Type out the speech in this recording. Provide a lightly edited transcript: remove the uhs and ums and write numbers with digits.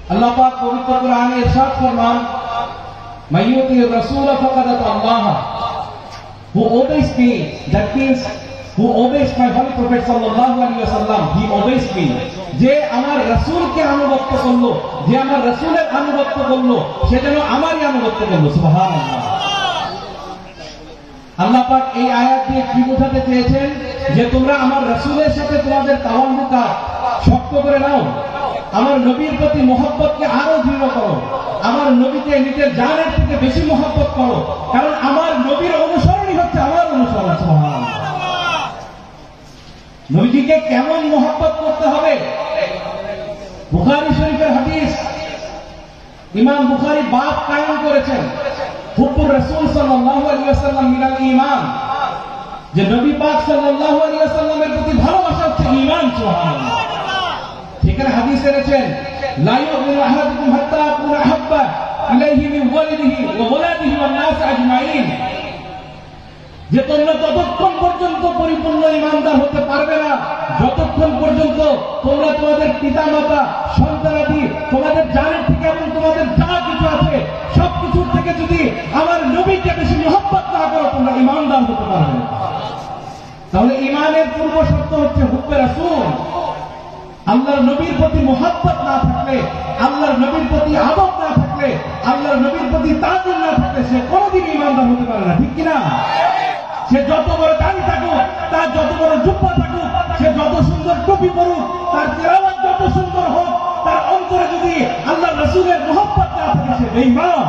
अल्लाह पाक पवित्र कुरान में इरशाद फरमान, मय्युति रसूल फक़द अल्लाह, who obeys me, that means who obeys my holy prophet sallallahu alaihi wasallam, he obeys me. যে আমার রাসূলকে আনুগত্য করলো, যে আমার রাসূলের আনুগত্য করলো, সে যেন আমারই আনুগত্য করলো। সুবহানাল্লাহ। আল্লাহ পাক এই আয়াত দিয়ে কি বোঝাতে চেয়েছেন? যে তোমরা আমার রাসূলের সাথে তোমাদের তাওয়াল্লুকা শক্ত করে নাও, আমার নবীর প্রতি মহব্বতকে আরো দৃঢ় করো, আমার নবীকে নিজের জানের থেকে বেশি মহব্বত করো, কারণ আমার নবীর অনুসরণই হচ্ছে আমার অনুসরণ। সুবহানাল্লাহ। নবীকে কেমন মহব্বত করতে হবে? বুখারী শরীফের হাদিস, ইমাম বুখারী বাব কায়েম করেছেন, হুব্বুর রাসূল সাল্লাল্লাহু আলাইহি ওয়াসাল্লাম মিনাল ঈমান, যে নবী পাক সাল্লাল্লাহু আলাইহি ওয়াসাল্লামের প্রতি ভালোবাসা হচ্ছে ঈমান। সুবহানাল্লাহ। ঠিকানা হাদিস এনেছেন, লা ইউমিনু আহাদুকুম হাত্তা আকুনা আহাব্বা ইলাইহি মিন ওয়ালিদিহি ওয়া ওয়ালাদিহি ওয়ান নাস আজমাইন, যে তোমরা ততক্ষণ পর্যন্ত পরিপূর্ণ ঈমানদার হতে পারবে না যতক্ষণ পর্যন্ত তোমরা তোমাদের পিতামাতা, সন্তানাদি, তোমাদের জানের থেকে এবং তোমাদের যা কিছু আছে সবকিছুর থেকে যদি আমার নবীকে বেশি মহব্বত না করো, তোমরা ঈমানদার হতে পারবে না। তাহলে ঈমানের পূর্ব শর্ত হচ্ছে হুব্বে রাসূল। আল্লাহর নবীর প্রতি মহব্বত না থাকলে, আল্লাহর নবীর প্রতি আদব না থাকলে, আল্লাহর নবীর প্রতি তাআজ্জুব না থাকলে সে কোনোদিন ঈমানদার হতে পারে না। ঠিক কিনা? সে যত বড় দাড়ি থাকুক, তার যত বড় জুব্বা থাকুক, সে যত সুন্দর টুপি পরুক, তার তেলাওয়াত যত সুন্দর হোক, তার অন্তরে যদি আল্লাহর রাসূলের মহব্বত না থাকে সে বেঈমান।